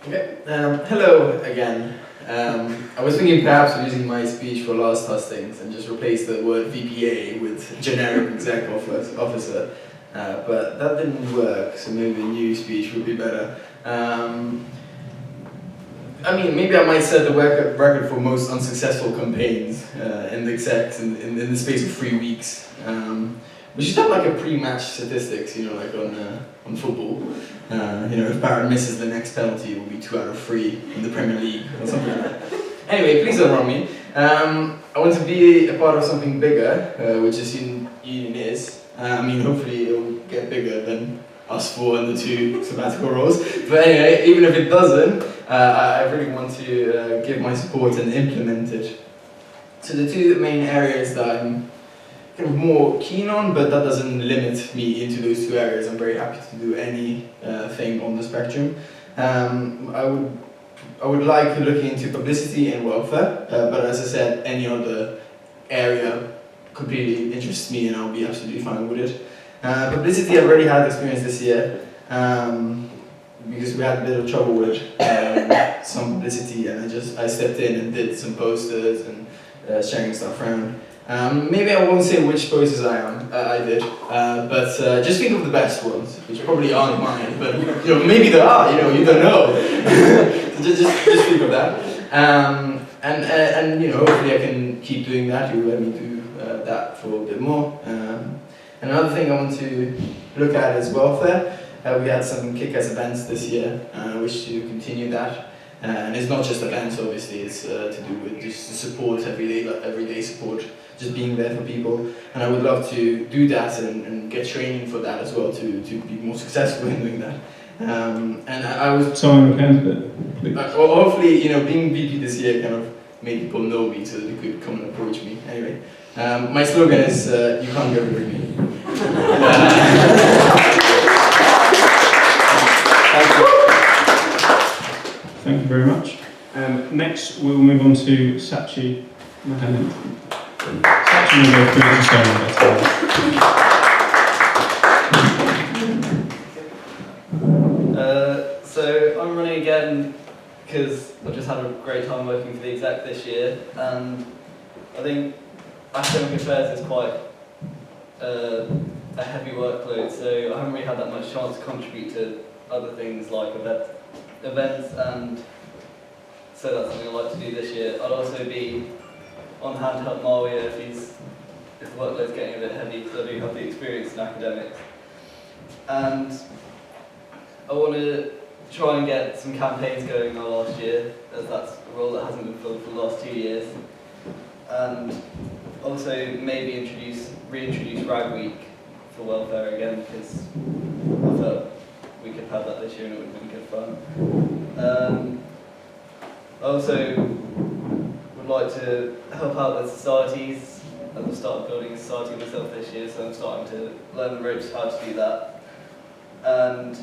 Okay, hello again. I was thinking perhaps of using my speech for last hustings and just replace the word VPA with generic exec officer, but that didn't work, so maybe a new speech would be better. I mean, maybe I might set the record for most unsuccessful campaigns in the execs in the space of 3 weeks. We should have like a pre-match statistics, you know, like on football. You know, if Barratt misses the next penalty, it will be 2 out of 3 in the Premier League or something like that. Anyway, please don't wrong me. I want to be a part of something bigger, which this union is. I mean, hopefully it will get bigger than us 4 and the 2 sabbatical roles. But anyway, even if it doesn't, I really want to give my support and implement it. So the 2 main areas that I'm kind of more keen on, but that doesn't limit me into those 2 areas. I'm very happy to do any thing on the spectrum. I would like to look into publicity and welfare, but as I said, any other area completely interests me and I'll be absolutely fine with it. Publicity, I've already had experience this year, because we had a bit of trouble with some publicity, and I stepped in and did some posters and sharing stuff around. Maybe I won't say which posters I did, but just think of the best ones, which probably aren't mine, but you know, maybe there are, you know, you don't know. So just think of that. And you know, hopefully I can keep doing that. You let me do that for a bit more. Another thing I want to look at is welfare. We had some kick-ass events this year. I wish to continue that. And it's not just events, obviously, it's to do with just support, everyday support, just being there for people. And I would love to do that and get training for that as well, to be more successful in doing that. And I was... So I'm a candidate, please. Well, hopefully, you know, being VP this year kind of made people know me so that they could come and approach me. Anyway, my slogan is, you can't get rid of me. Thank you very much. Next, we will move on to Satchi Mahendran. Satchi will go through his So I'm running again because I've just had a great time working for the exec this year, and I think academic affairs is quite a heavy workload, so I haven't really had that much chance to contribute to other things like events, and so that's something I'd like to do this year. I'd also be on hand to help Marwia if the workload's getting a bit heavy, because I do have the experience in academics. And I want to try and get some campaigns going in our last year, as that's a role that hasn't been filled for the last 2 years. And also maybe reintroduce Rag Week for welfare again, because I felt we could have that this year and it would have been good fun. I also would like to help out with societies. I've started building a society myself this year, so I'm starting to learn the ropes how to do that. And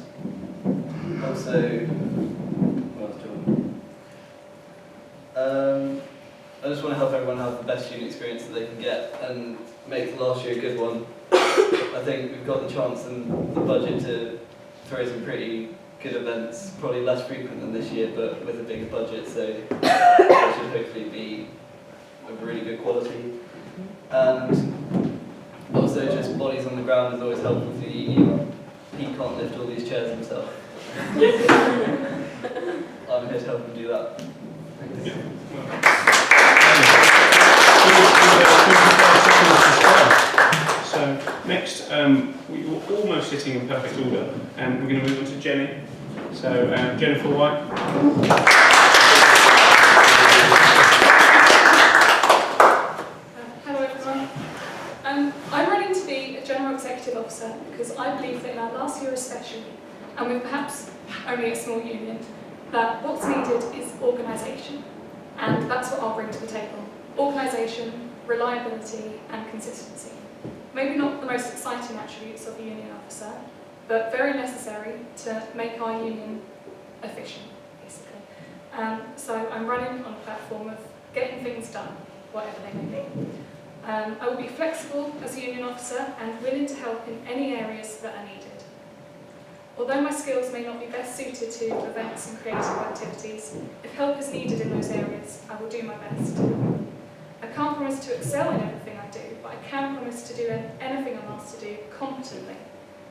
also, what else do I just want to help everyone have the best student experience that they can get and make the last year a good one. I think we've got the chance and the budget to throw some pretty good events, probably less frequent than this year, but with a bigger budget, so it should hopefully be of really good quality. And also just bodies on the ground is always helpful for the union. He can't lift all these chairs himself. I'm here to help him do that. Thanks. So next, we were almost sitting in perfect order, and we're going to move on to Jenny. So Jennifer White. Hello everyone. I'm running to be a General Executive Officer because I believe that in our last year especially, and with perhaps only a small union, that what's needed is organisation. And that's what I'll bring to the table. Organisation, reliability and consistency. Maybe not the most exciting attributes of a union officer, but very necessary to make our union efficient, basically. So I'm running on a platform of getting things done, whatever they may be. I will be flexible as a union officer and willing to help in any areas that are needed. Although my skills may not be best suited to events and creative activities, if help is needed in those areas, I will do my best. I can't promise to excel in everything I do, but I can promise to do anything I'm asked to do competently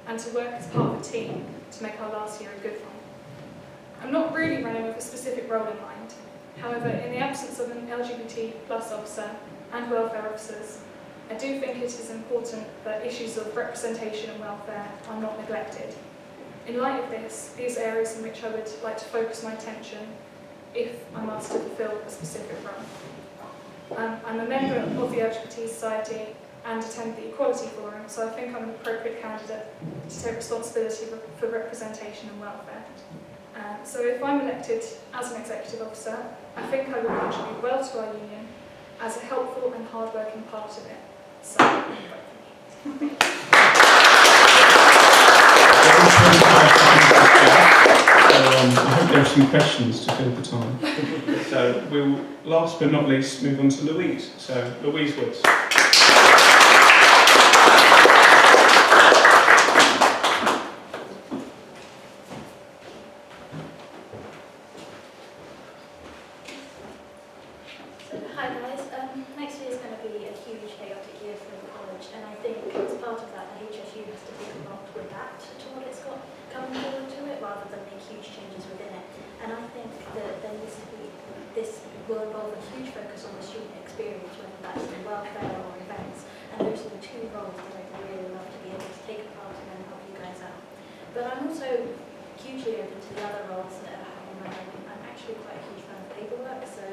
and to work as part of a team to make our last year a good one. I'm not really running with a specific role in mind. However, in the absence of an LGBT+ officer and welfare officers, I do think it is important that issues of representation and welfare are not neglected. In light of this, these areas in which I would like to focus my attention if I'm asked to fulfil a specific role. I'm a member of the LGBT Society and attend the Equality Forum, so I think I'm an appropriate candidate to take responsibility for representation and welfare. So if I'm elected as an executive officer, I think I will contribute well to our union as a helpful and hard-working part of it. So, I hope there are some questions to fill the time. So we'll, last but not least, move on to Louise. So Louise Woods. Hi guys, next year is going to be a huge chaotic year for the college, and I think as part of that the HSU has to be involved with that to what it's got coming forward to it rather than make huge changes within it. And I think that there needs to be, this will involve a huge focus on the student experience, whether that's in welfare or events, and those are the two roles that I'd really love to be able to take a part in and help you guys out. But I'm also hugely open to the other roles that are happening. I'm actually quite a huge fan of paperwork, so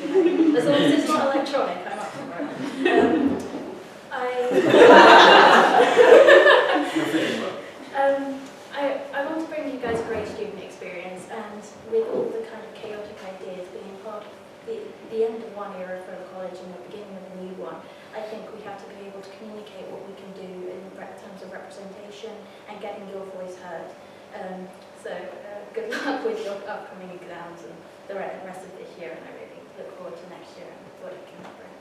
you know, as long as it's not electronic, I'm up for it. I want to bring you guys a great student experience, and with all the kind of chaotic ideas being part of the end of one era for the college and the beginning of a new one, I think we have to be able to communicate what we can do in terms of representation and getting your voice heard. So good luck with your upcoming exams and the rest of this year, and I really look forward to next year and what it can bring.